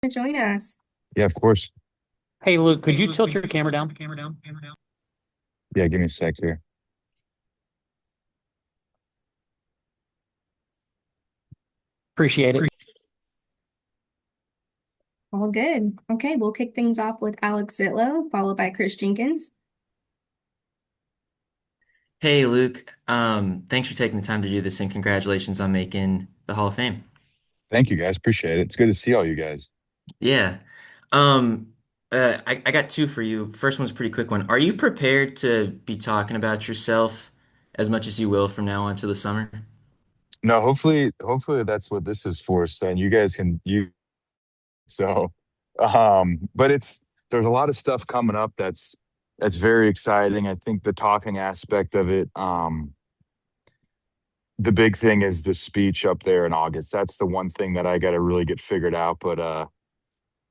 Join us. Yeah, of course. Hey Luke, could you tilt your camera down? Yeah, give me a sec here. Appreciate it. All good. Okay, we'll kick things off with Alex Zitlow, followed by Chris Jenkins. Hey Luke, thanks for taking the time to do this and congratulations on making the Hall of Fame. Thank you guys. Appreciate it. It's good to see all you guys. Yeah. Um, I got two for you. First one's a pretty quick one. Are you prepared to be talking about yourself as much as you will from now on to the summer? No, hopefully that's what this is for, Stan. You guys can you so but there's a lot of stuff coming up that's very exciting. I think the talking aspect of it, the big thing is the speech up there in August. That's the one thing that I gotta really get figured out. But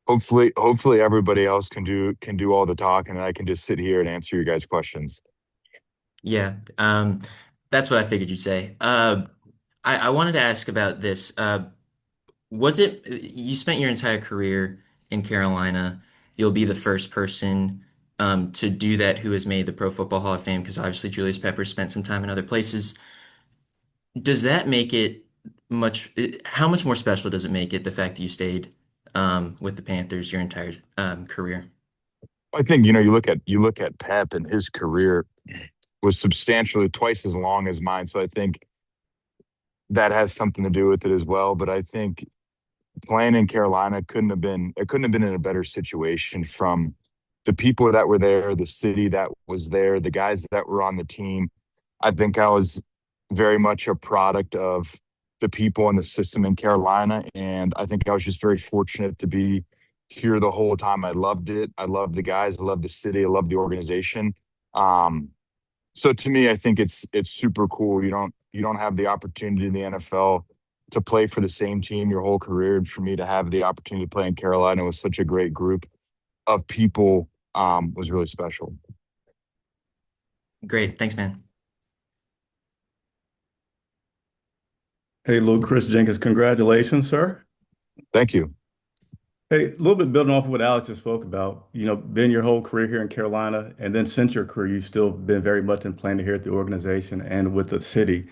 hopefully everybody else can do all the talking and I can just sit here and answer your guys' questions. Yeah, that's what I figured you'd say. I wanted to ask about this. Was it, you spent your entire career in Carolina. You'll be the first person to do that who has made the Pro Football Hall of Fame because obviously Julius Peppers spent some time in other places. Does that make it how much more special does it make it the fact that you stayed with the Panthers your entire career? I think you look at Pep and his career was substantially twice as long as mine. So I think that has something to do with it as well. But I think playing in Carolina couldn't have been in a better situation from the people that were there, the city that was there, the guys that were on the team. I think I was very much a product of the people and the system in Carolina. And I think I was just very fortunate to be here the whole time. I loved it. I loved the guys. I loved the city. I loved the organization. Um, so to me, I think it's super cool. You don't have the opportunity in the NFL to play for the same team your whole career. And for me to have the opportunity to play in Carolina with such a great group of people was really special. Great, thanks, man. Hey, Luke, Chris Jenkins, congratulations, sir. Thank you. Hey, a little bit building off of what Alex just spoke about, been your whole career here in Carolina, and then since your career, you've still been very much implanted here at the organization and with the city.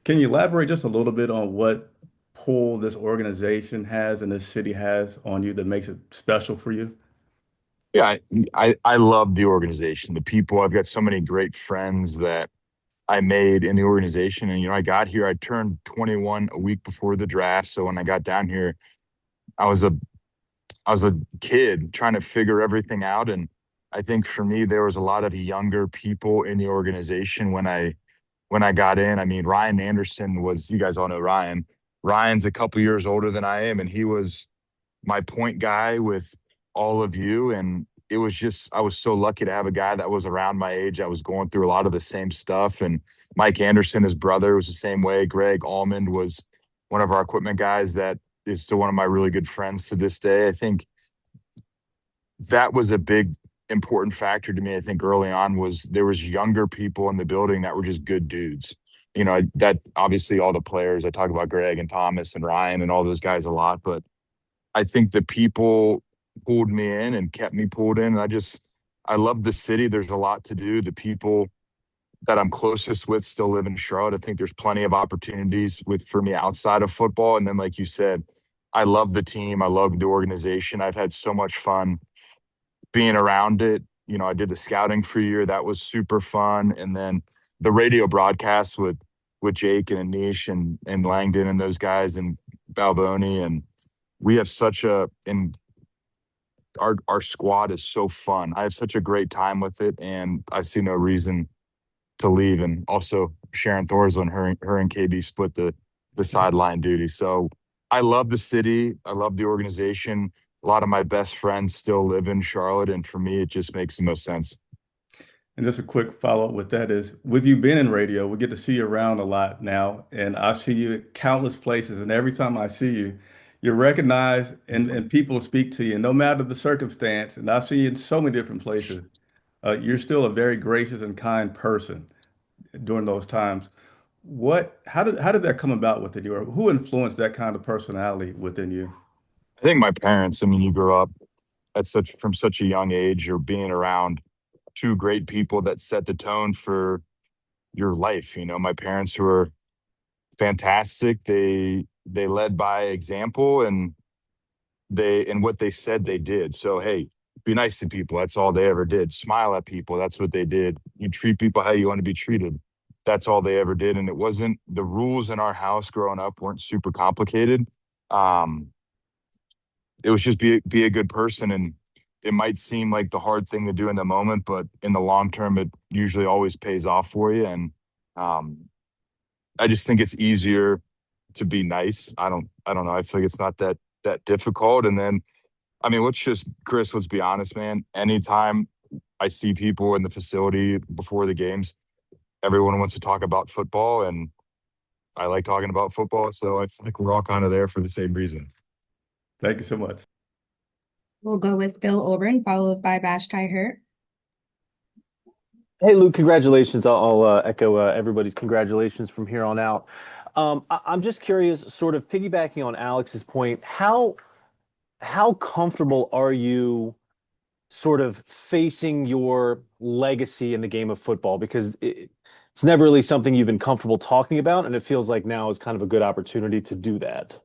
Can you elaborate just a little bit on what pull this organization has and this city has on you that makes it special for you? Yeah, I love the organization, the people. I've got so many great friends that I made in the organization. And I got here, I turned 21 a week before the draft. So when I got down here, I was a I was a kid trying to figure everything out. And I think for me, there was a lot of younger people in the organization when I got in. I mean, Ryan Anderson was, you guys all know Ryan. Ryan's a couple years older than I am, and he was my point guy with all of you. And it was just, I was so lucky to have a guy that was around my age that was going through a lot of the same stuff. And Mike Anderson, his brother, was the same way. Greg Almond was one of our equipment guys that is still one of my really good friends to this day. I think that was a big important factor to me. I think early on was there was younger people in the building that were just good dudes. That obviously all the players, I talk about Greg and Thomas and Ryan and all those guys a lot, but I think the people pulled me in and kept me pulled in. And I love the city. There's a lot to do. The people that I'm closest with still live in Charlotte. I think there's plenty of opportunities for me outside of football. And then, like you said, I love the team. I love the organization. I've had so much fun being around it. I did the scouting for a year. That was super fun. And then the radio broadcast with Jake and Anish and Langdon and those guys and Balboni. And we have such a and our squad is so fun. I have such a great time with it, and I see no reason to leave. And also Sharon Thorsland, her and KB split the sideline duty. So I love the city. I love the organization. A lot of my best friends still live in Charlotte, and for me, it just makes the most sense. And just a quick follow-up with that is, with you being in radio, we get to see you around a lot now, and I've seen you at countless places, and every time I see you, you're recognized and people speak to you, no matter the circumstance. And I've seen you in so many different places. You're still a very gracious and kind person during those times. How did that come about within you, or who influenced that kind of personality within you? I think my parents, I mean, you grow up at such a young age, you're being around two great people that set the tone for your life. You know, my parents were fantastic. They led by example, and what they said they did. So hey, be nice to people. That's all they ever did. Smile at people. That's what they did. You treat people how you want to be treated. That's all they ever did. And it wasn't, the rules in our house growing up weren't super complicated. Um, it was just be a good person, and it might seem like the hard thing to do in the moment, but in the long term it usually always pays off for you. And um I just think it's easier to be nice. I don't know. I feel like it's not that difficult. And then I mean, let's be honest, man. Anytime I see people in the facility before the games, everyone wants to talk about football, and I like talking about football, so I feel like we're all kind of there for the same reason. Thank you so much. We'll go with Bill Oberon, followed by Vashti Hurt. Hey, Luke, congratulations. I'll echo everybody's congratulations from here on out. I'm just curious, sort of piggybacking on Alex's point, how comfortable are you sort of facing your legacy in the game of football? Because it's never really something you've been comfortable talking about, and it feels like now is kind of a good opportunity to do that.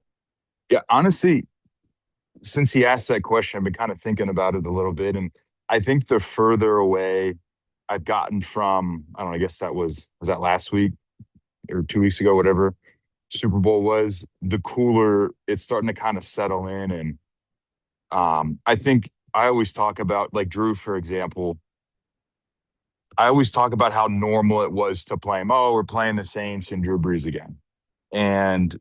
Yeah, honestly, since he asked that question, I've been kind of thinking about it a little bit, and I think the further away I've gotten from, I don't know, I guess was that last week or 2 weeks ago, whatever Super Bowl was, the cooler it's starting to kind of settle in. And I think I always talk about, like Drew, for example, I always talk about how normal it was to play him. Oh, we're playing the Saints and Drew Brees again. And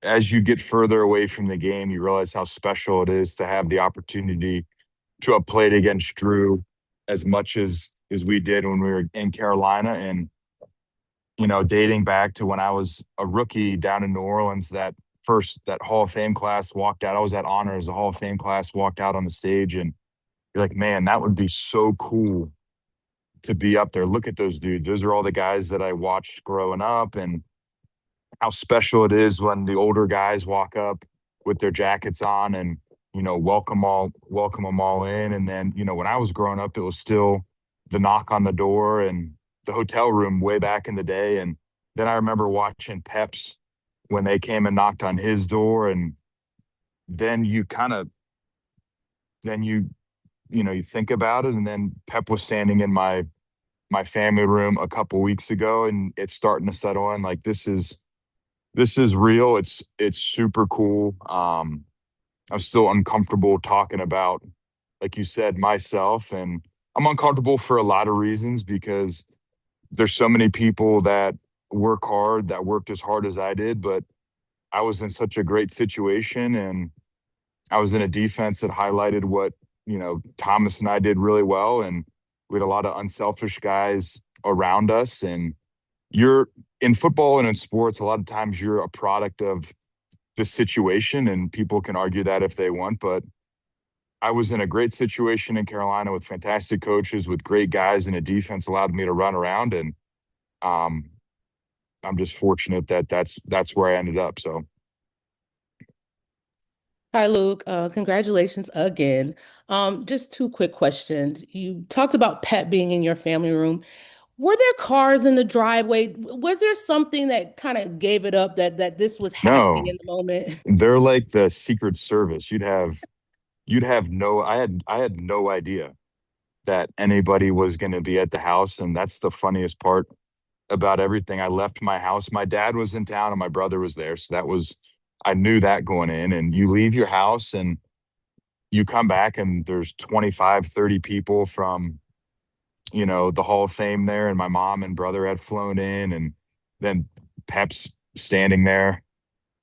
as you get further away from the game, you realize how special it is to have the opportunity to have played against Drew as much as we did when we were in Carolina. And dating back to when I was a rookie down in New Orleans, that Hall of Fame class walked out. I was at honors. The Hall of Fame class walked out on the stage, and you're like, man, that would be so cool to be up there. Look at those dudes. Those are all the guys that I watched growing up, and how special it is when the older guys walk up with their jackets on and welcome them all in. And then when I was growing up, it was still the knock on the door and the hotel room way back in the day. And then I remember watching Peps when they came and knocked on his door. And then you kind of then you think about it, and then Pep was standing in my family room a couple weeks ago, and it's starting to settle in. Like, this is real. It's super cool. I'm still uncomfortable talking about, like you said, myself, and I'm uncomfortable for a lot of reasons, because there's so many people that work hard, that worked as hard as I did, but I was in such a great situation, and I was in a defense that highlighted what, Thomas and I did really well, and we had a lot of unselfish guys around us. And you're in football and in sports, a lot of times you're a product of the situation, and people can argue that if they want. But I was in a great situation in Carolina with fantastic coaches, with great guys, and a defense allowed me to run around. And um, I'm just fortunate that that's where I ended up. So Hi, Luke. Congratulations again. Just two quick questions. You talked about Pet being in your family room. Were there cars in the driveway? Was there something that kind of gave it up that this was happening no, in the moment? they're like the Secret Service. You'd have no, I had no idea that anybody was going to be at the house. And that's the funniest part about everything. I left my house. My dad was in town and my brother was there. So I knew that going in. And you leave your house and you come back, and there's 25, 30 people from, the Hall of Fame there. And my mom and brother had flown in, and then Pep's standing there.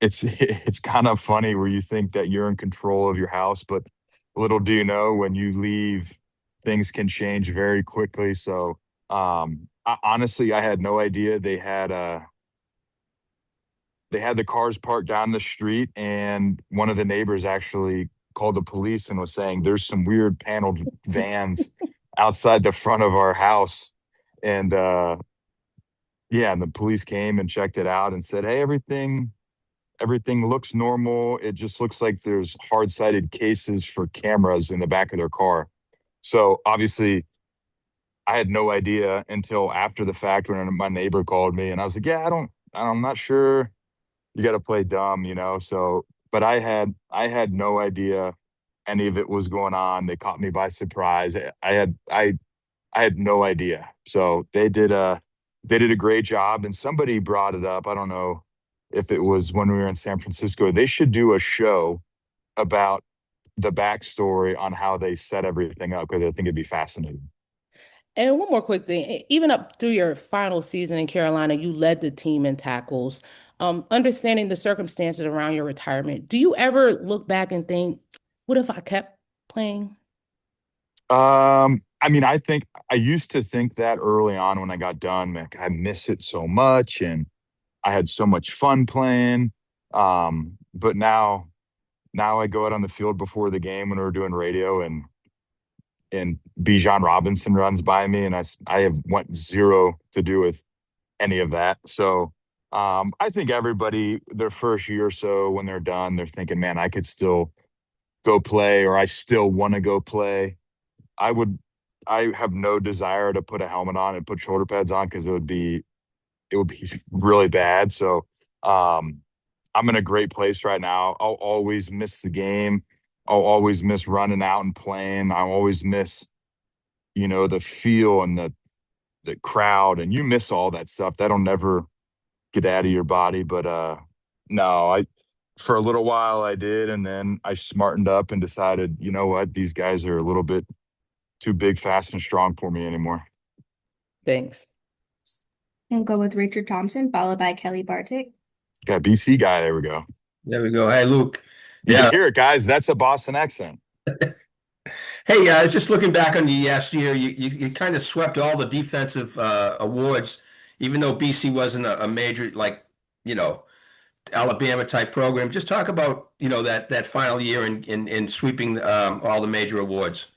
It's kind of funny where you think that you're in control of your house, but little do you know, when you leave, things can change very quickly. So honestly, I had no idea they had the cars parked down the street, and one of the neighbors actually called the police and was saying there's some weird paneled vans outside the front of our house. And yeah, and the police came and checked it out and said, hey, Everything looks normal. It just looks like there's hard-sided cases for cameras in the back of their car. So obviously, I had no idea until after the fact when my neighbor called me, and I was like, "Yeah, I'm not sure. You got to play dumb, you know." So, but I had no idea any of it was going on. They caught me by surprise. I had no idea. So they did a great job. And somebody brought it up. I don't know if it was when we were in San Francisco. They should do a show about the backstory on how they set everything up because I think it'd be fascinating. And one more quick thing, even up through your final season in Carolina, you led the team in tackles. Understanding the circumstances around your retirement, do you ever look back and think, what if I kept playing? I mean, I think I used to think that early on when I got done, like I miss it so much and I had so much fun playing. But now I go out on the field before the game when we're doing radio and Bijan Robinson runs by me and I have want zero to do with any of that. So I think everybody their first year or so when they're done, they're thinking, man, I could still go play or I still want to go play. I would I have no desire to put a helmet on and put shoulder pads on because it would be really bad. So um I'm in a great place right now. I'll always miss the game. I'll always miss running out and playing. I'll always miss, the feel and the crowd and you miss all that stuff. That'll never get out of your body. But no, I for a little while I did and then I smartened up and decided, you know what, these guys are a little bit too big, fast, and strong for me anymore. Thanks. We'll go with Richard Thompson, followed by Kelly Bartik. Got BC guy. There we go. There we go. Hey, Luke. You can Yeah. hear it, guys. That's a Boston accent. Hey, I was just looking back on the last year. You kind of swept all the defensive awards, even though BC wasn't a major you know Alabama type program. Just talk about that final year in sweeping all the major awards.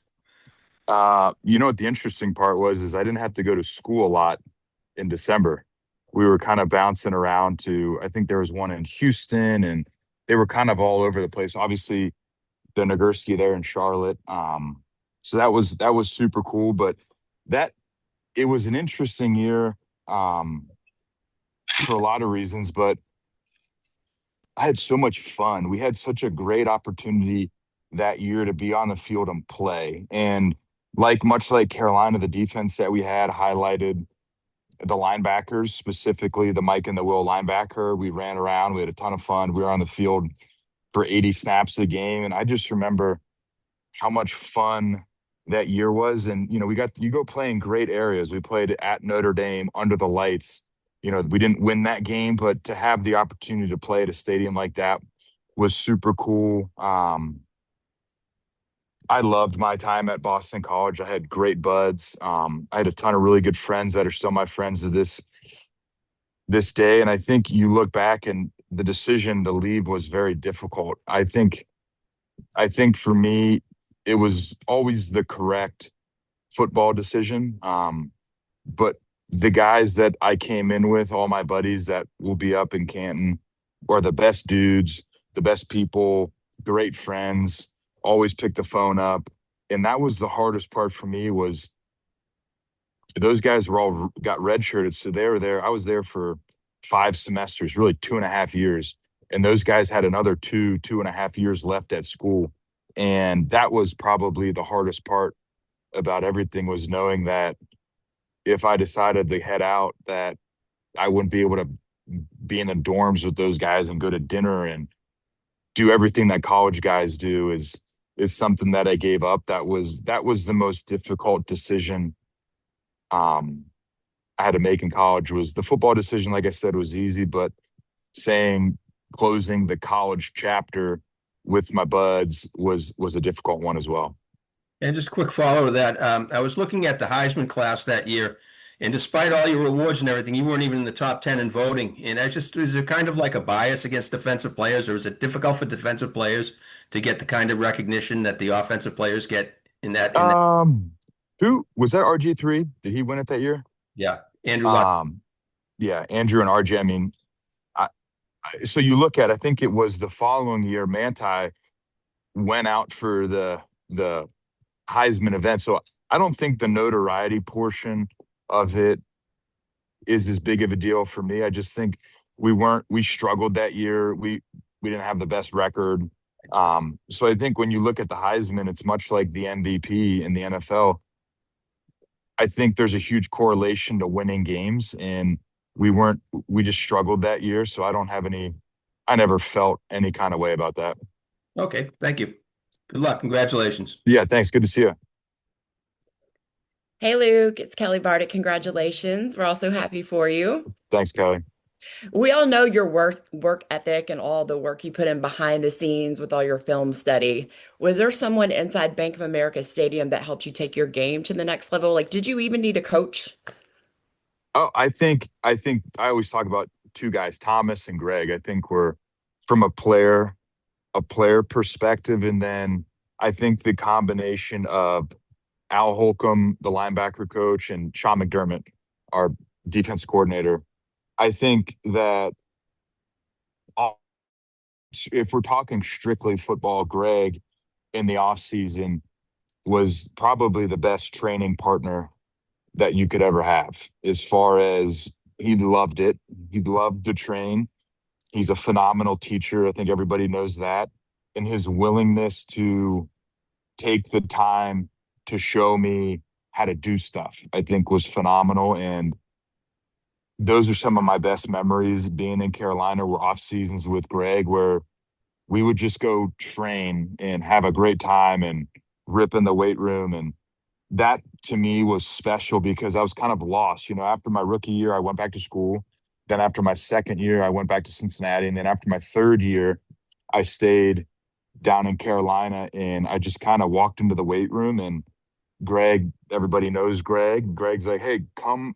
You know what the interesting part was is I didn't have to go to school a lot in December. We were kind of bouncing around to, I think there was one in Houston and they were kind of all over the place. Obviously, the Nagurski there in Charlotte. So that was super cool. But that it was an interesting year for a lot of reasons. But I had so much fun. We had such a great opportunity that year to be on the field and play. And much like Carolina, the defense that we had highlighted the linebackers, specifically the Mike and the Will linebacker. We ran around, we had a ton of fun. We were on the field for 80 snaps a game. And I just remember how much fun that year was. And, you go play in great areas. We played at Notre Dame under the lights. We didn't win that game, but to have the opportunity to play at a stadium like that was super cool. I loved my time at Boston College. I had great buds. I had a ton of really good friends that are still my friends to this day. And I think you look back and the decision to leave was very difficult. I think for me, it was always the correct football decision. But the guys that I came in with, all my buddies that will be up in Canton, are the best dudes, the best people, great friends, always pick the phone up. And that was the hardest part for me was those guys were all got redshirted. So they were there. I was there for 5 semesters, really 2.5 years. And those guys had another 2.5 years left at school. And that was probably the hardest part about everything was knowing that if I decided to head out, that I wouldn't be able to be in the dorms with those guys and go to dinner and do everything that college guys do is something that I gave up. That was the most difficult decision I had to make in college. Was the football decision, like I said, was easy, but saying closing the college chapter with my buds was a difficult one as well. And just a quick follow to that. I was looking at the Heisman class that year, and despite all your awards and everything, you weren't even in the top 10 in voting. And is there kind of like a bias against defensive players, or is it difficult for defensive players to get the kind of recognition that the offensive players get in that? Who was that? RG3? Did he win it that year? Yeah, Andrew Luck. Yeah, Andrew and RJ. I mean, I So you look at, I think it was the following year, Manti went out for the Heisman event. So I don't think the notoriety portion of it is as big of a deal for me. I just think we struggled that year. We didn't have the best record. So I think when you look at the Heisman, it's much like the MVP in the NFL. I think there's a huge correlation to winning games, and we just struggled that year. So I never felt any kind of way about that. Okay, thank you. Good luck. Congratulations. Yeah, thanks. Good to see you. Hey Luke, it's Kelly Bardick. Congratulations. We're also happy for you. Thanks, Kelly. We all know your work ethic and all the work you put in behind the scenes with all your film study. Was there someone inside Bank of America Stadium that helped you take your game to the next level? Like, did you even need a coach? Oh, I think I always talk about two guys, Thomas and Greg. I think we're from a player perspective, and then I think the combination of Al Holcomb, the linebacker coach, and Sean McDermott, our defense coordinator. I think that all- if we're talking strictly football, Greg in the offseason was probably the best training partner that you could ever have. As far as he loved it, he loved to train. He's a phenomenal teacher. I think everybody knows that. And his willingness to take the time to show me how to do stuff, I think was phenomenal. And those are some of my best memories being in Carolina were off seasons with Greg, where we would just go train and have a great time and rip in the weight room. And that to me was special because I was kind of lost. After my rookie year, I went back to school. Then after my second year, I went back to Cincinnati. And then after my third year, I stayed down in Carolina, and I just kind of walked into the weight room, and Greg, everybody knows Greg. Greg's like, "Hey, come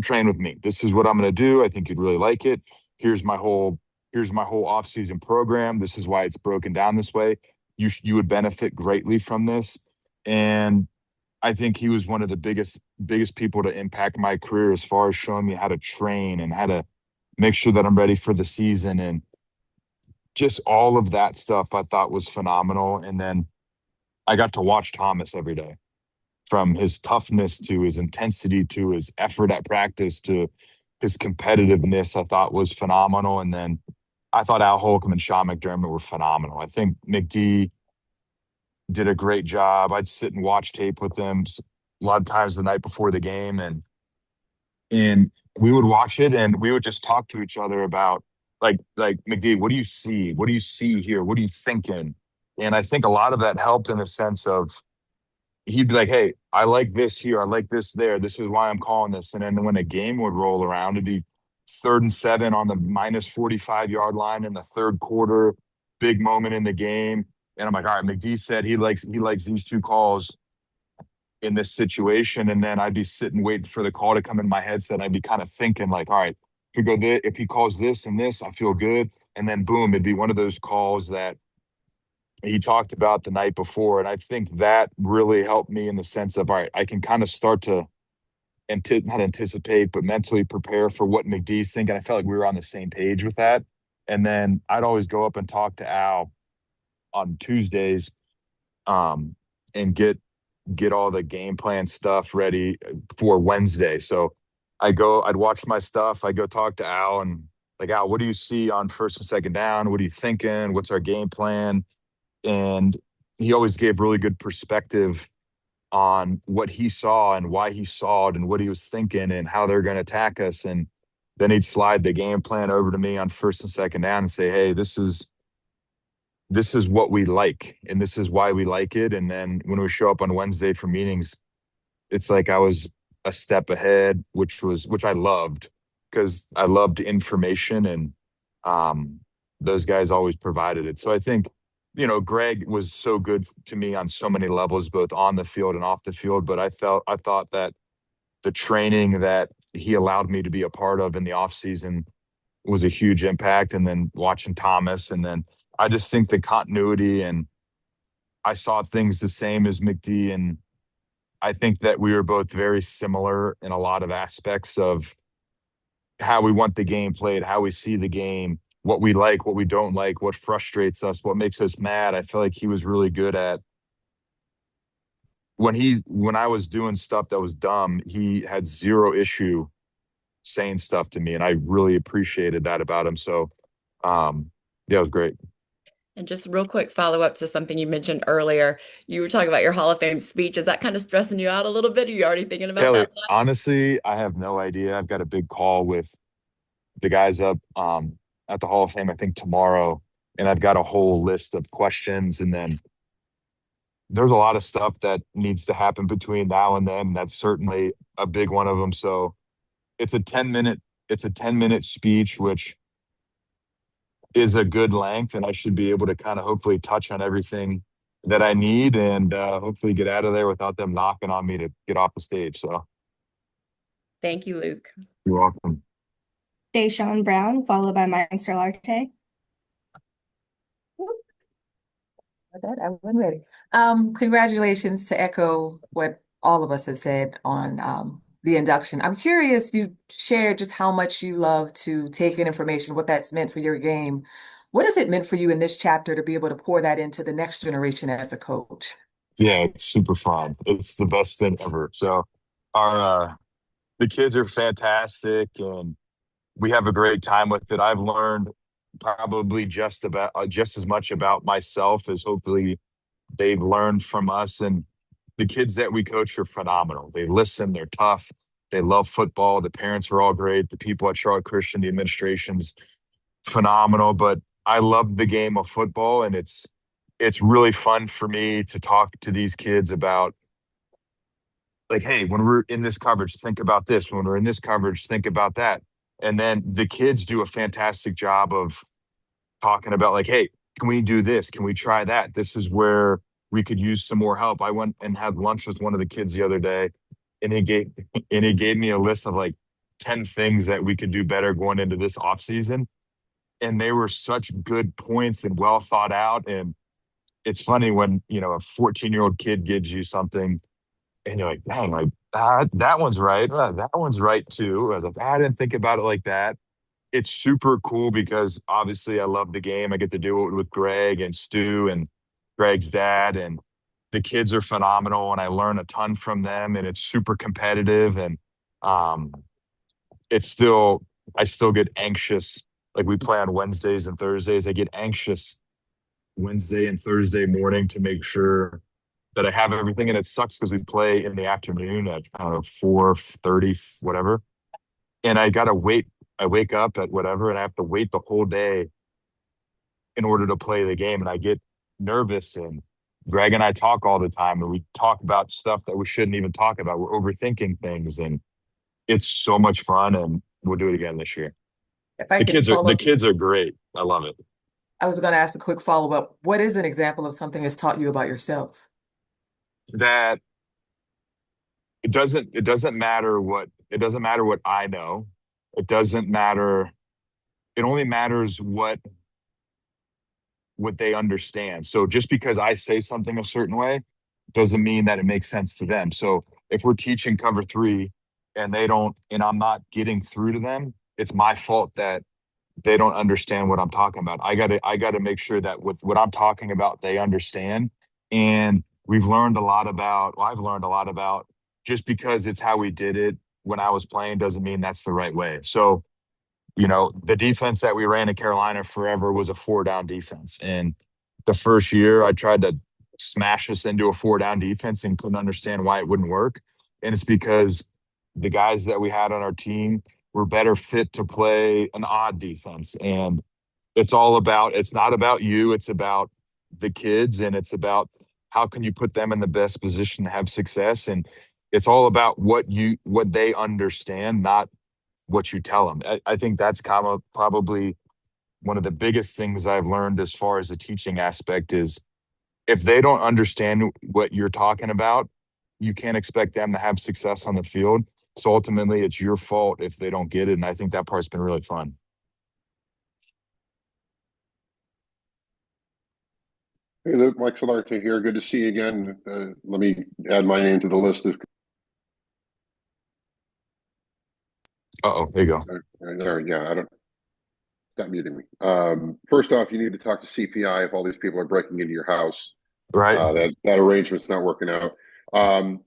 train with me. This is what I'm going to do. I think you'd really like it. Here's my whole off-season program. This is why it's broken down this way. You would benefit greatly from this." And I think he was one of the biggest people to impact my career as far as showing me how to train and how to make sure that I'm ready for the season, and just all of that stuff I thought was phenomenal. And then I got to watch Thomas every day, from his toughness to his intensity to his effort at practice to his competitiveness. I thought was phenomenal. And then I thought Al Holcomb and Sean McDermott were phenomenal. I think McD did a great job. I'd sit and watch tape with them a lot of times the night before the game, and we would watch it and we would just talk to each other about like McD, what do you see? What do you see here? What are you thinking? And I think a lot of that helped in the sense of he'd be like, "Hey, I like this here. I like this there. This is why I'm calling this." And then when a game would roll around, it'd be 3rd and 7 on the minus 45-yard line in the third quarter, big moment in the game. And I'm like, all right, McD said he likes these two calls in this situation. And then I'd be sitting waiting for the call to come in my headset. And I'd be kind of thinking like, all right, if he calls this and this, I feel good. And then boom, it'd be one of those calls that he talked about the night before. And I think that really helped me in the sense of, all right, I can kind of start to not anticipate, but mentally prepare for what McD's thinking. I felt like we were on the same page with that. And then I'd always go up and talk to Al on Tuesdays, and get all the game plan stuff ready for Wednesday. So I'd watch my stuff. I go talk to Al and like, "Al, what do you see on 1st and 2nd down? What are you thinking? What's our game plan?" And he always gave really good perspective on what he saw and why he saw it and what he was thinking and how they're going to attack us. And then he'd slide the game plan over to me on 1st and 2nd down and say, "Hey, this is what we like and this is why we like it." And then when we show up on Wednesday for meetings, it's like I was a step ahead, which I loved because I loved information, and those guys always provided it. So I think, Greg was so good to me on so many levels, both on the field and off the field. But I thought that the training that he allowed me to be a part of in the off season was a huge impact. And then watching Thomas, and then I just think the continuity, and I saw things the same as McD, and I think that we were both very similar in a lot of aspects of how we want the game played, how we see the game, what we like, what we don't like, what frustrates us, what makes us mad. I feel like he was really good at when I was doing stuff that was dumb, he had zero issue saying stuff to me, and I really appreciated that about him. So, yeah, it was great. And just real quick follow up to something you mentioned earlier. You were talking about your Hall of Fame speech. Is that kind of stressing you out a little bit? Are you already thinking about Taylor, that? honestly, I have no idea. I've got a big call with the guys up at the Hall of Fame, I think tomorrow, and I've got a whole list of questions, and then there's a lot of stuff that needs to happen between now and then. That's certainly a big one of them. So it's a 10-minute speech, which is a good length, and I should be able to kind of hopefully touch on everything that I need and hopefully get out of there without them knocking on me to get off the stage. So Thank you, Luke. you're welcome. Deshaun Brown, followed by Meister Larte. That I wasn't ready. Congratulations to echo what all of us have said on the induction. I'm curious, you shared just how much you love to take in information, what that's meant for your game. What has it meant for you in this chapter to be able to pour that into the next generation as a coach? Yeah, it's super fun. It's the best thing ever. So our the kids are fantastic and we have a great time with it. I've learned probably just as much about myself as hopefully they've learned from us. And the kids that we coach are phenomenal. They listen, they're tough, they love football. The parents are all great. The people at Charlotte Christian, the administration's phenomenal. But I love the game of football, and it's really fun for me to talk to these kids about, like, hey, when we're in this coverage, think about this. When we're in this coverage, think about that. And then the kids do a fantastic job of talking about, like, hey, can we do this? Can we try that? This is where we could use some more help. I went and had lunch with one of the kids the other day, and he gave me a list of like 10 things that we could do better going into this off season. And they were such good points and well thought out. And it's funny when, a 14-year-old kid gives you something and you're like, dang, like that one's right. That one's right too. I was like, I didn't think about it like that. It's super cool because obviously I love the game. I get to do it with Greg and Stu and Greg's dad, and the kids are phenomenal, and I learn a ton from them, and it's super competitive. And um, it's still, I still get anxious. Like we play on Wednesdays and Thursdays. I get anxious Wednesday and Thursday morning to make sure that I have everything. And it sucks because we play in the afternoon at 4:30, whatever. And I gotta wait. I wake up at whatever, and I have to wait the whole day in order to play the game. And I get nervous. And Greg and I talk all the time, and we talk about stuff that we shouldn't even talk about. We're overthinking things, and it's so much fun. And we'll do it again this year. If I could follow The up, kids are great. I love it. I was going to ask a quick follow-up. What is an example of something that's taught you about yourself? That it doesn't matter what I know. It doesn't matter. It only matters what they understand. So just because I say something a certain way doesn't mean that it makes sense to them. So if we're teaching cover three and I'm not getting through to them, it's my fault that they don't understand what I'm talking about. I gotta make sure that with what I'm talking about, they understand. And I've learned a lot about just because it's how we did it when I was playing doesn't mean that's the right way. So, the defense that we ran in Carolina forever was a 4-down defense. And the first year I tried to smash us into a 4-down defense and couldn't understand why it wouldn't work. And it's because the guys that we had on our team were better fit to play an odd defense. And it's not about you, it's about the kids, and it's about how can you put them in the best position to have success. And it's all about what they understand, not what you tell them. I think that's kind of probably one of the biggest things I've learned as far as the teaching aspect is if they don't understand what you're talking about, you can't expect them to have success on the field. So ultimately, it's your fault if they don't get it. And I think that part's been really fun. Hey, Luke, Mike Solarte here. Good to see you again. Let me add my name to the list of. Uh-oh, there you go. Yeah, I don't. stop muting me. First off, you need to talk to CPI if all these people are breaking into your house. Right. That arrangement's not working out. Um,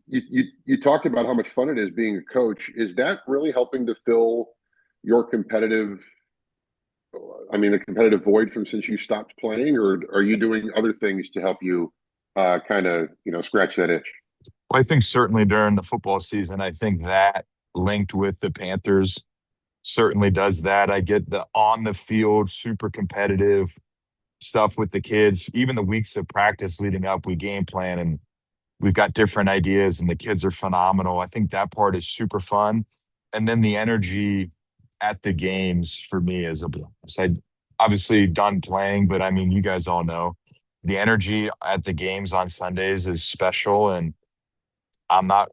you talked about how much fun it is being a coach. Is that really helping to fill your competitive, the competitive void from since you stopped playing, or are you doing other things to help you kind of, scratch that itch? Well, I think certainly during the football season, I think that linked with the Panthers certainly does that. I get the on the field, super competitive stuff with the kids. Even the weeks of practice leading up, we game plan and we've got different ideas, and the kids are phenomenal. I think that part is super fun. And then the energy at the games for me is a blast. I obviously done playing, but I mean, you guys all know the energy at the games on Sundays is special. And I'm not,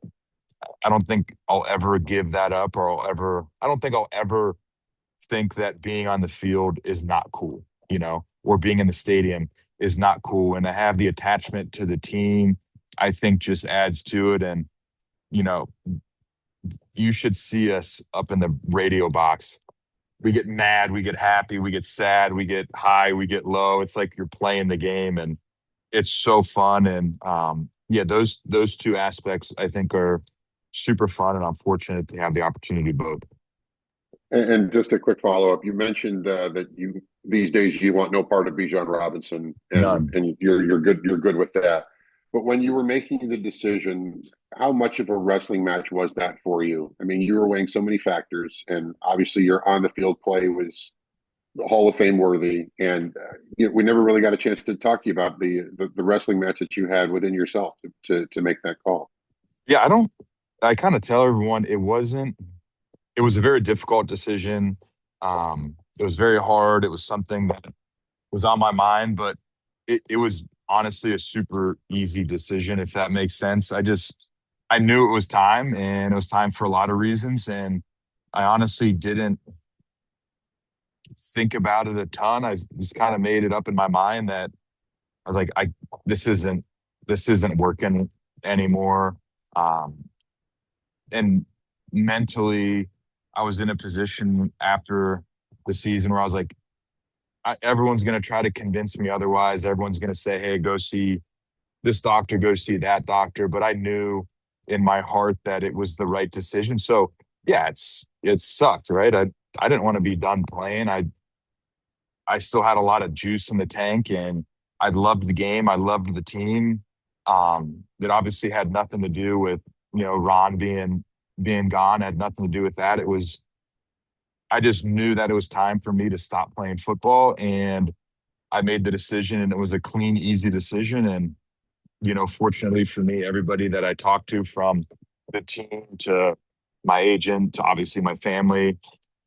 I don't think I'll ever give that up, or I don't think I'll ever think that being on the field is not cool, or being in the stadium is not cool. And to have the attachment to the team, I think just adds to it. And, you know, you should see us up in the radio box. We get mad, we get happy, we get sad, we get high, we get low. It's like you're playing the game, and it's so fun. And yeah, those two aspects I think are super fun, and I'm fortunate to have the opportunity to both. And just a quick follow up. You mentioned that you these days you want no part of Bijan Robinson, and None. you're good with that. But when you were making the decision, how much of a wrestling match was that for you? I mean, you were weighing so many factors, and obviously your on the field play was Hall of Fame worthy. And we never really got a chance to talk to you about the wrestling match that you had within yourself to make that call. Yeah, I kind of tell everyone it was a very difficult decision. It was very hard. It was something that was on my mind, but it was honestly a super easy decision, if that makes sense. I knew it was time, and it was time for a lot of reasons. And I honestly didn't think about it a ton. I just kind of made it up in my mind that I was like, this isn't, this isn't working anymore. Um, and mentally, I was in a position after the season where I was like, everyone's going to try to convince me otherwise. Everyone's going to say, hey, go see this doctor, go see that doctor. But I knew in my heart that it was the right decision. So yeah, it sucked, right? I didn't want to be done playing. I still had a lot of juice in the tank, and I loved the game. I loved the team. It obviously had nothing to do with, Ron being gone, had nothing to do with that. I just knew that it was time for me to stop playing football, and I made the decision, and it was a clean, easy decision. And, fortunately for me, everybody that I talked to, from the team to my agent to obviously my family,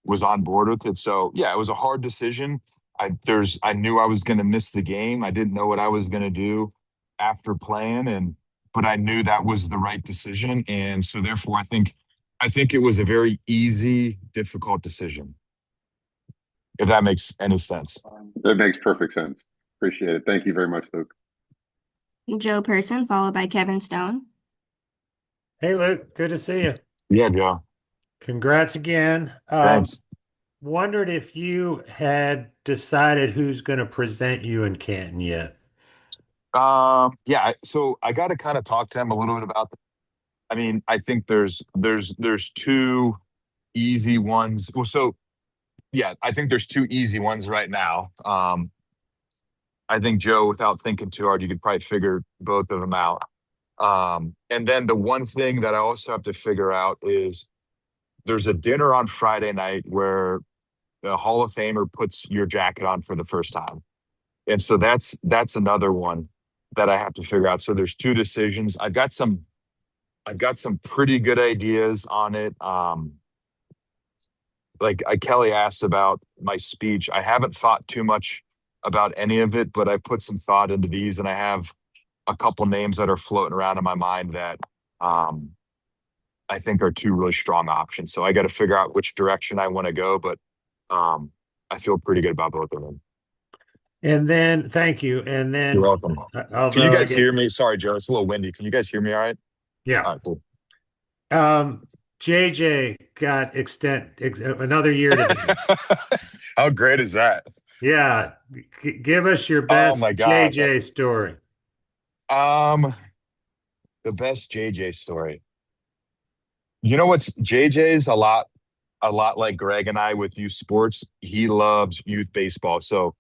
was on board with it. So yeah, it was a hard decision. I knew I was going to miss the game. I didn't know what I was going to do after playing, but I knew that was the right decision. And so therefore I think it was a very easy, difficult decision, if that makes any sense. That makes perfect sense. Appreciate it. Thank you very much, Luke. Joe Person, followed by Kevin Stone. Hey, Luke, good to see you. Yeah, Joe. Congrats again. Thanks. Wondered if you had decided who's going to present you in Canton yet. Yeah, so I got to kind of talk to him a little bit about that. I mean, I think there's two easy ones. Well, so yeah, I think there's two easy ones right now. I think Joe, without thinking too hard, you could probably figure both of them out. And then the one thing that I also have to figure out is there's a dinner on Friday night where the Hall of Famer puts your jacket on for the first time. And so that's another one that I have to figure out. So there's two decisions. I've got some pretty good ideas on it. Kelly asked about my speech. I haven't thought too much about any of it, but I put some thought into these, and I have a couple names that are floating around in my mind that um, I think are two really strong options. So I got to figure out which direction I want to go, but I feel pretty good about both of them. And then, thank you. And You're then, welcome. Can you guys hear me? Sorry, Joe. It's a little windy. Can you guys hear me all right? Yeah. All right, cool. JJ got another year today. How great is that? Yeah, give us your Oh best my gosh. JJ story. Um, the best JJ story. You know what's JJ's a lot like Greg and I with youth sports. He loves youth baseball. So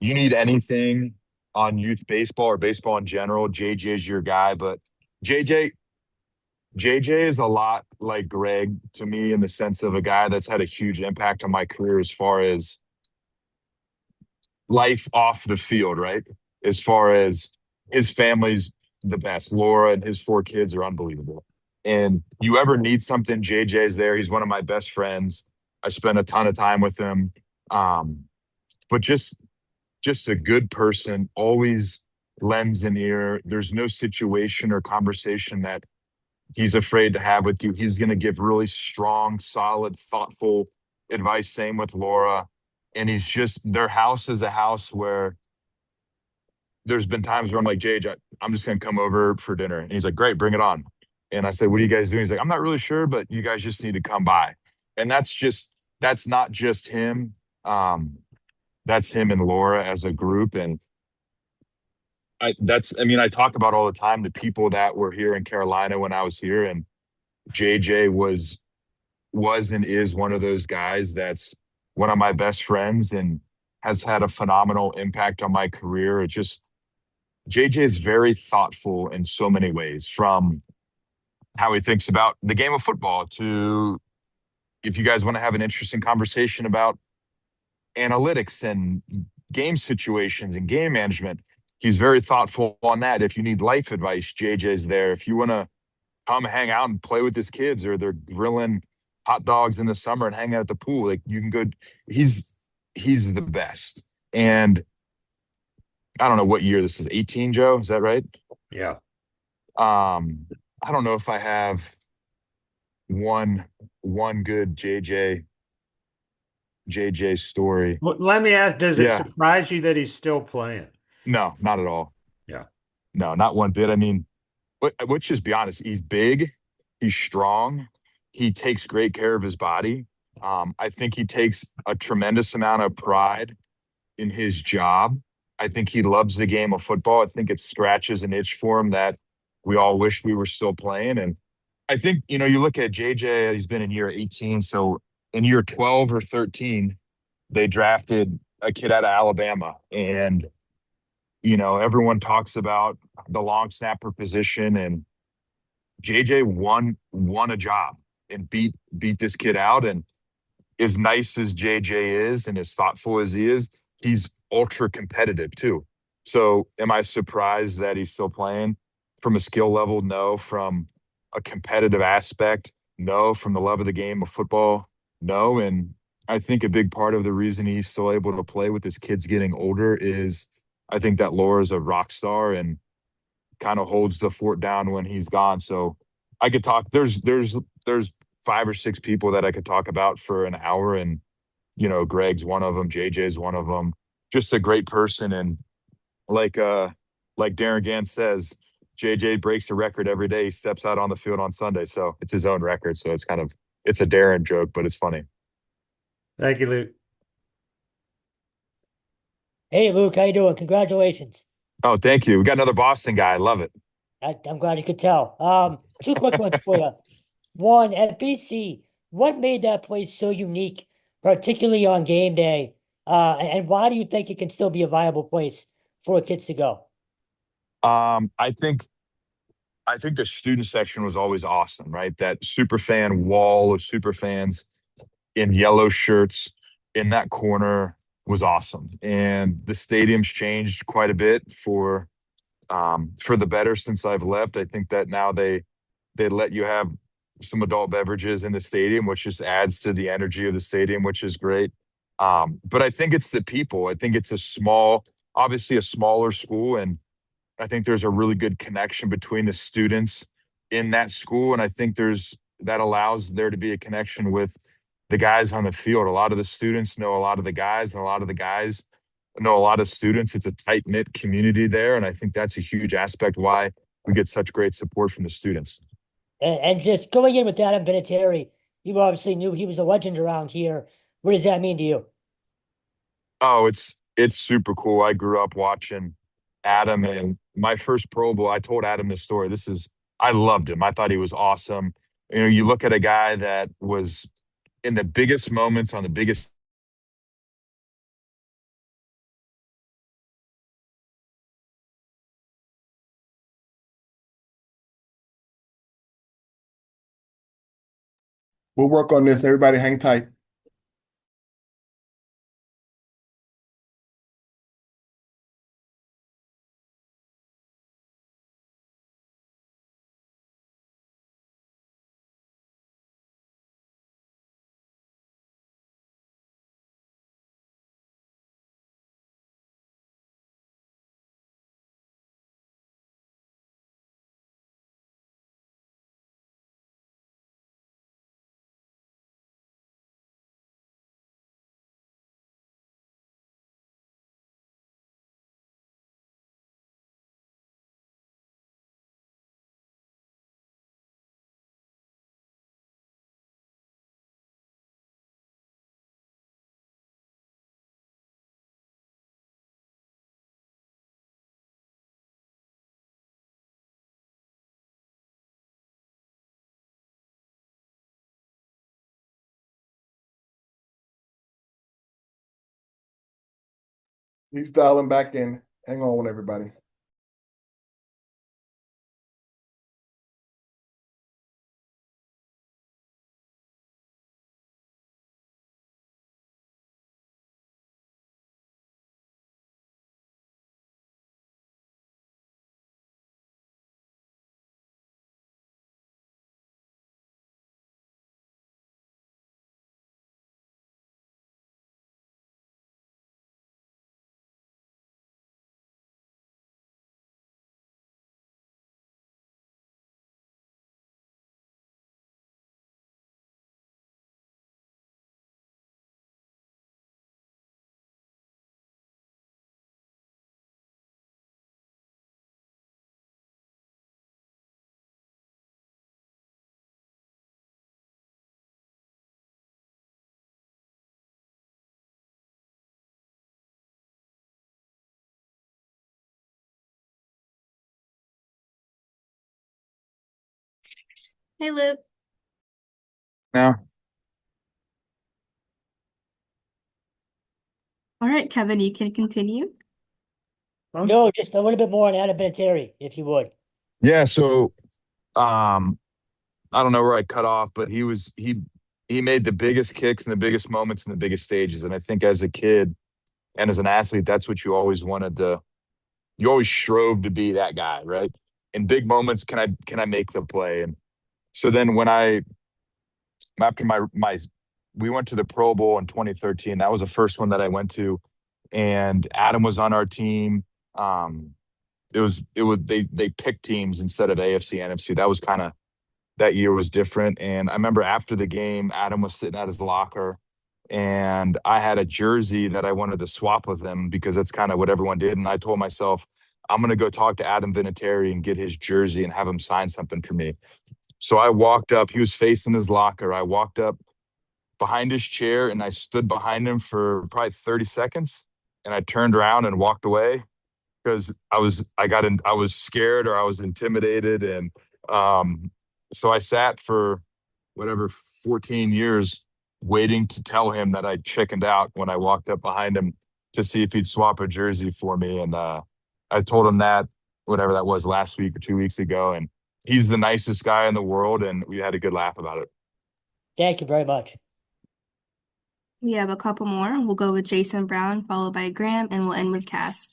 you need anything on youth baseball or baseball in general, JJ is your guy. But JJ JJ is a lot like Greg to me in the sense of a guy that's had a huge impact on my career as far as life off the field, right? As far as his family's the best. Laura and his four kids are unbelievable. And you ever need something, JJ's there. He's one of my best friends. I spend a ton of time with him. Um, but just a good person, always lends an ear. There's no situation or conversation that he's afraid to have with you. He's going to give really strong, solid, thoughtful advice. Same with Laura. And he's just, their house is a house where there's been times where I'm like, Jay, I'm just going to come over for dinner. And he's like, great, bring it on. And I said, what are you guys doing? He's like, I'm not really sure, but you guys just need to come by. And that's not just him. That's him and Laura as a group. And I mean, I talk about all the time the people that were here in Carolina when I was here, and JJ was and is one of those guys that's one of my best friends and has had a phenomenal impact on my career. It just JJ is very thoughtful in so many ways, from how he thinks about the game of football to if you guys want to have an interesting conversation about analytics and game situations and game management, he's very thoughtful on that. If you need life advice, JJ's there. If you want to come hang out and play with his kids, or they're grilling hot dogs in the summer and hang out at the pool, like you can go. He's he's the best. And I don't know what year this is. 18, Joe, is that right? Yeah. I don't know if I have one good JJ story. Well, let me ask, does it Yeah. surprise you that he's still playing? No, not at all. Yeah. No, not one bit. I mean, let's just be honest. He's big, he's strong, he takes great care of his body. I think he takes a tremendous amount of pride in his job. I think he loves the game of football. I think it scratches an itch for him that we all wish we were still playing. And I think, you look at JJ, he's been in year 18. So in year 12 or 13, they drafted a kid out of Alabama. And, everyone talks about the long snapper position, and JJ won a job and beat this kid out. And as nice as JJ is and as thoughtful as he is, he's ultra competitive too. So am I surprised that he's still playing? From a skill level? No. From a competitive aspect? No. From the love of the game of football? No. And I think a big part of the reason he's still able to play with his kids getting older is I think that Laura's a rock star and kind of holds the fort down when he's gone. So I could talk. There's five or six people that I could talk about for an hour, and Greg's one of them, JJ's one of them. Just a great person, and like Darren Gans says, JJ breaks a record every day. He steps out on the field on Sunday, so it's his own record. So it's a Darren joke, but it's funny. Thank you, Luke. Hey, Luke, how you doing? Congratulations. Oh, thank you. We got another Boston guy. I love it. I'm glad you could tell. Two quick ones for you. One, at BC, what made that place so unique, particularly on game day? And why do you think it can still be a viable place for kids to go? I think the student section was always awesome, right? That super fan wall of super fans in yellow shirts in that corner was awesome. And the stadium's changed quite a bit for the better since I've left. I think that now they let you have some adult beverages in the stadium, which just adds to the energy of the stadium, which is great. But I think it's the people. I think it's obviously a smaller school, and I think there's a really good connection between the students in that school. And I think that allows there to be a connection with the guys on the field. A lot of the students know a lot of the guys, and a lot of the guys know a lot of students. It's a tight knit community there. And I think that's a huge aspect why we get such great support from the students. And just going in with Adam Vinatieri, you obviously knew he was a legend around here. What does that mean to you? Oh, it's super cool. I grew up watching Adam, and my first Pro Bowl, I told Adam this story. I loved him. I thought he was awesome. You know, you look at a guy that was in the biggest moments on the biggest. We'll work on this. Everybody hang tight. He's dialing back in. Hang on, everybody. Hey, Luke. Now, All right, Kevin, you can continue. No, just a little bit more on Adam Vinatieri, if you would. yeah. So, um, I don't know where I cut off, but he made the biggest kicks and the biggest moments and the biggest stages. And I think as a kid and as an athlete, that's what you always wanted to. You always strove to be that guy, right? In big moments, can I make the play? And so then when I after my we went to the Pro Bowl in 2013. That was the first one that I went to, and Adam was on our team. Um, it was they picked teams instead of AFC NFC. That was kind of that year was different. And I remember after the game, Adam was sitting at his locker, and I had a jersey that I wanted to swap with him because that's kind of what everyone did. And I told myself, I'm gonna go talk to Adam Vinatieri and get his jersey and have him sign something for me. So I walked up. He was facing his locker. I walked up behind his chair and I stood behind him for probably 30 seconds. And I turned around and walked away because I was scared or I was intimidated. And um, so I sat for whatever 14 years waiting to tell him that I chickened out when I walked up behind him to see if he'd swap a jersey for me. And I told him that whatever that was last week or 2 weeks ago. And he's the nicest guy in the world. And we had a good laugh about it. Thank you very much. We have a couple more. We'll go with Jason Brown, followed by Graham, and we'll end with Cass.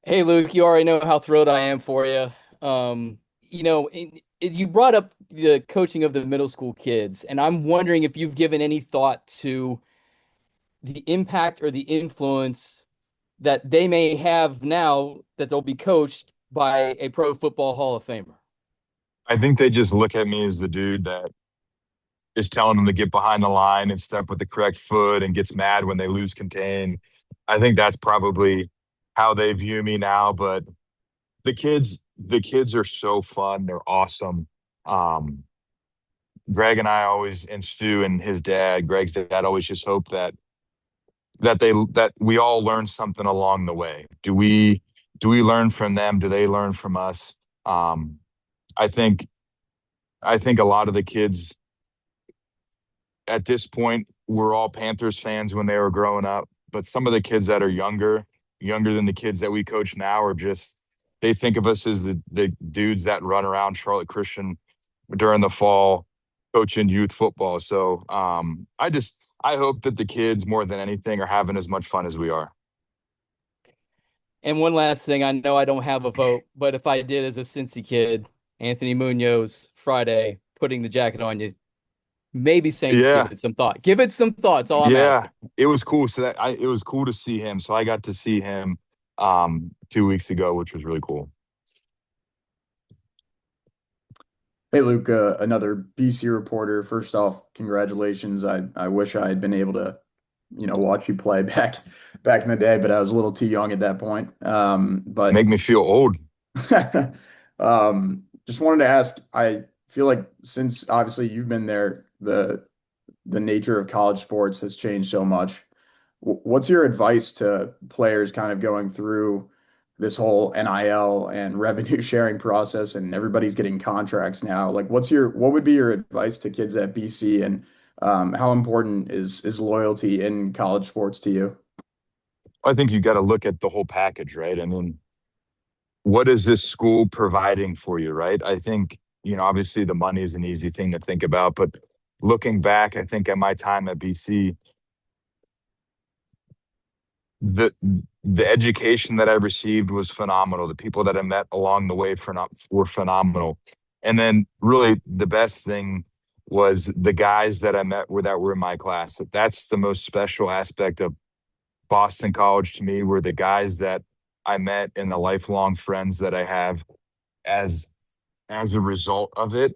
Hey, Luke, you already know how thrilled I am for you. You brought up the coaching of the middle school kids, and I'm wondering if you've given any thought to the impact or the influence that they may have now that they'll be coached by a Pro Football Hall of Famer. I think they just look at me as the dude that is telling them to get behind the line and step with the correct foot and gets mad when they lose contain. I think that's probably how they view me now. But the kids, the kids are so fun. They're awesome. Um, Greg and I always, and Stu and his dad, Greg's dad, always just hope that we all learn something along the way. Do we learn from them? Do they learn from us? Um, I think I think a lot of the kids at this point were all Panthers fans when they were growing up, but some of the kids that are younger than the kids that we coach now, are just they think of us as the dudes that run around Charlotte Christian during the fall coaching youth football. So I hope that the kids more than anything are having as much fun as we are. And one last thing, I know I don't have a vote, but if I did as a Cincy kid, Anthony Munoz, Friday, putting the jacket on you, maybe Saints give Yeah. it some thought. Give it some thoughts, all I'm Yeah, asking. it was cool. So it was cool to see him. So I got to see him 2 weeks ago, which was really cool. Hey Luke, another BC reporter. First off, congratulations. I wish I had been able to, watch you play back in the day, but I was a little too young at that point. But Make me feel old. just wanted to ask, I feel like since obviously you've been there, the nature of college sports has changed so much. What's your advice to players kind of going through this whole NIL and revenue sharing process, and everybody's getting contracts now? Like, what would be your advice to kids at BC, and how important is loyalty in college sports to you? I think you got to look at the whole package, right? I mean, what is this school providing for you, right? I think, obviously the money is an easy thing to think about, but looking back, I think at my time at BC, the the education that I received was phenomenal. The people that I met along the way were phenomenal. And then really the best thing was the guys that I met that were in my class. That's the most special aspect of Boston College to me, were the guys that I met and the lifelong friends that I have as as a result of it,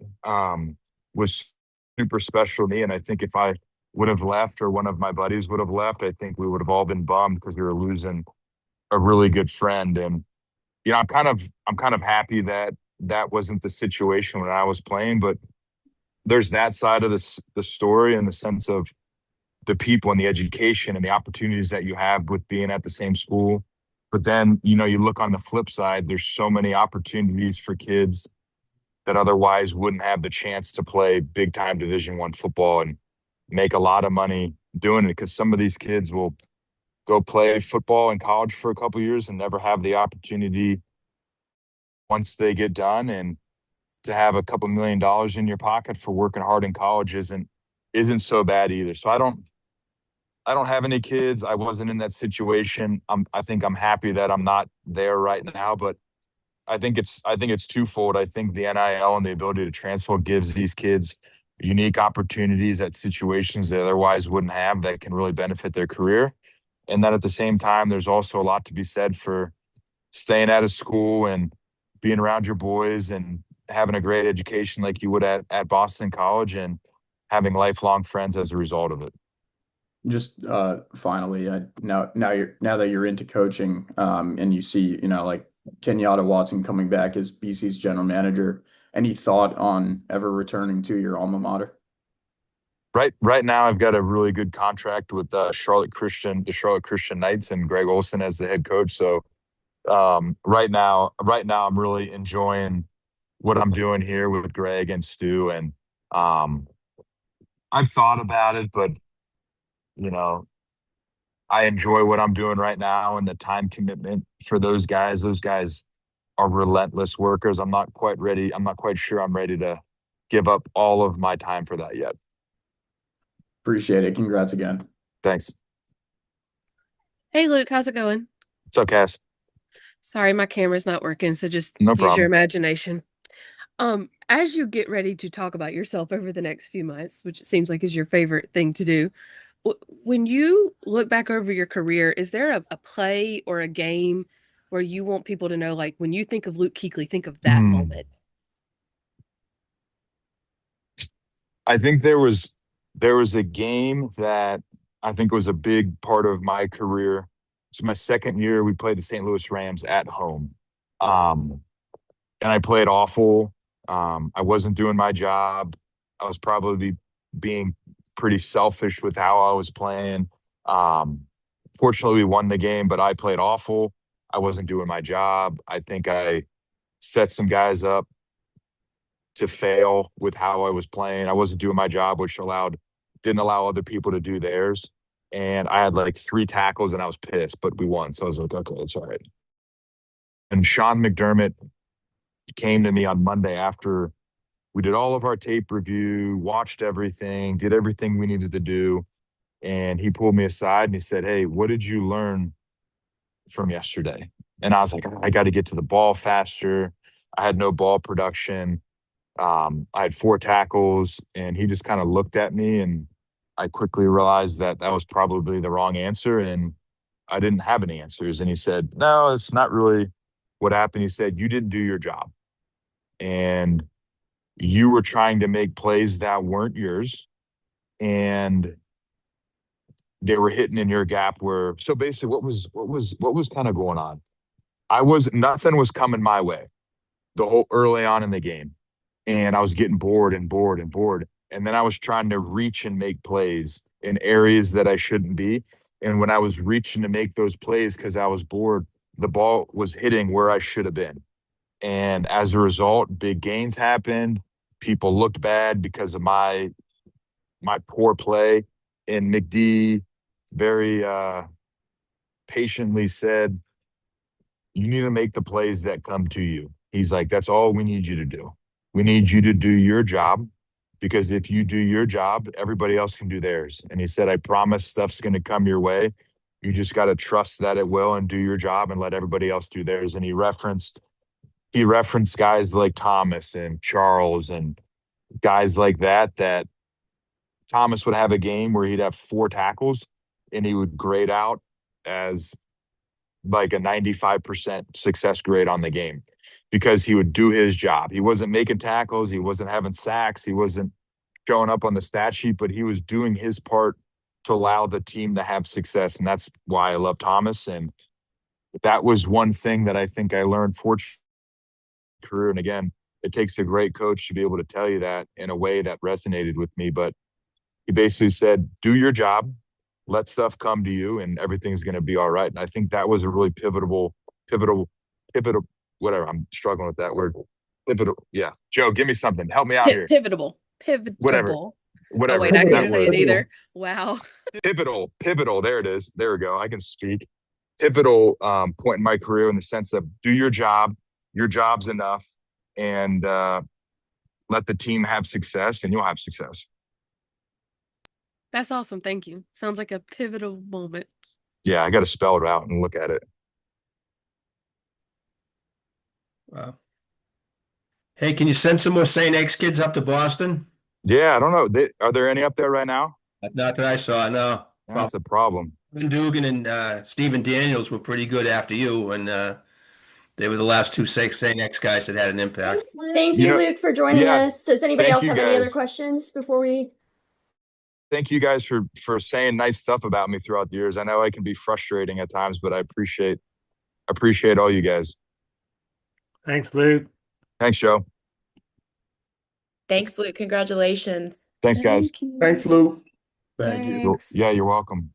was super special to me. And I think if I would have left, or one of my buddies would have left, I think we would have all been bummed because we were losing a really good friend. And I'm kind of happy that that wasn't the situation when I was playing. But there's that side of the story, in the sense of the people and the education and the opportunities that you have with being at the same school. But then, you look on the flip side, there's so many opportunities for kids that otherwise wouldn't have the chance to play big time Division I football and make a lot of money doing it, because some of these kids will go play football in college for a couple years and never have the opportunity once they get done. And to have a couple $1 million in your pocket for working hard in college isn't so bad either. So I don't have any kids. I wasn't in that situation. I think I'm happy that I'm not there right now, but I think it's twofold. I think the NIL and the ability to transfer gives these kids unique opportunities at situations they otherwise wouldn't have, that can really benefit their career. And then at the same time, there's also a lot to be said for staying out of school and being around your boys and having a great education like you would at Boston College, and having lifelong friends as a result of it. Just finally, now that you're into coaching, and you see, like Kenyatta Watson coming back as BC's general manager, any thought on ever returning to your alma mater? Right now, I've got a really good contract with the Charlotte Christian Knights, and Greg Olson as the head coach. So right now, I'm really enjoying what I'm doing here with Greg and Stu. And um, I've thought about it, but you know, I enjoy what I'm doing right now, and the time commitment for those guys. Those guys are relentless workers. I'm not quite ready. I'm not quite sure I'm ready to give up all of my time for that yet. Appreciate it. Congrats again. Thanks. Hey Luke, how's it going? What's up, Cass? Sorry, my camera's not working, so just No use your problem. imagination. As you get ready to talk about yourself over the next few months, which it seems like is your favorite thing to do, when you look back over your career, is there a play or a game where you want people to know, like when you think of Luke Kuechly, think of that moment? I think there was a game that I think was a big part of my career. It's my second year. We played the St. Louis Rams at home. Um, and I played awful. I wasn't doing my job. I was probably being pretty selfish with how I was playing. Um, Fortunately, we won the game, but I played awful. I wasn't doing my job. I think I set some guys up to fail with how I was playing. I wasn't doing my job, which didn't allow other people to do theirs. And I had like 3 tackles and I was pissed, but we won. So I was like, okay, it's all right. And Sean McDermott came to me on Monday after we did all of our tape review, watched everything, did everything we needed to do. And he pulled me aside and he said, "Hey, what did you learn from yesterday?" And I was like, I got to get to the ball faster. I had no ball production. I had 4 tackles, and he just kind of looked at me, and I quickly realized that that was probably the wrong answer, and I didn't have any answers. And he said, "No, it's not really what happened." He said, "You didn't do your job, and you were trying to make plays that weren't yours, and they were hitting in your gap where." So basically, what was kind of going on? Nothing was coming my way the whole early on in the game. And I was getting bored and bored and bored. And then I was trying to reach and make plays in areas that I shouldn't be. And when I was reaching to make those plays because I was bored, the ball was hitting where I should have been. And as a result, big gains happened. People looked bad because of my poor play. And McD very patiently said, "You need to make the plays that come to you." He's like, "That's all we need you to do. We need you to do your job, because if you do your job, everybody else can do theirs." And he said, "I promise stuff's going to come your way. You just got to trust that it will and do your job and let everybody else do theirs." And he referenced guys like Thomas and Charles and guys like that Thomas would have a game where he'd have 4 tackles and he would grade out as like a 95% success grade on the game because he would do his job. He wasn't making tackles, he wasn't having sacks, he wasn't showing up on the stat sheet, but he was doing his part to allow the team to have success. And that's why I love Thomas. And that was one thing that I think I learned fortunately career. And again, it takes a great coach to be able to tell you that in a way that resonated with me. But he basically said, "Do your job, let stuff come to you, and everything's going to be all right." And I think that was a really pivotal, whatever. I'm struggling with that word. Pivotal. Yeah. Joe, give me something. Help me out here. Pivotable. Whatever. Pivotable. Oh, Whatever. wait, I That can't say it word. either. Wow. Pivotal. There it is. There we go. I can speak. Pivotal point in my career in the sense of do your job. Your job's enough, and let the team have success, and you'll have success. That's awesome. Thank you. Sounds like a pivotal moment. Yeah, I got to spell it out and look at it. Wow. Hey, can you send some more St. X kids up to Boston? Yeah, I don't know. Are there any up there right now? Not that I saw, no. That's a problem. Dugan and Stephen Daniels were pretty good after you, and they were the last two St. X guys that had an impact. Thank you, Luke, for joining us. Does anybody thank else you have any other guys. questions before we? Thank you guys for saying nice stuff about me throughout the years. I know I can be frustrating at times, but I appreciate all you guys. Thanks, Luke. Thanks, Joe. Thanks, Luke. Congratulations. Thanks, guys. Thanks, Lou. Thank you. Yeah, you're welcome.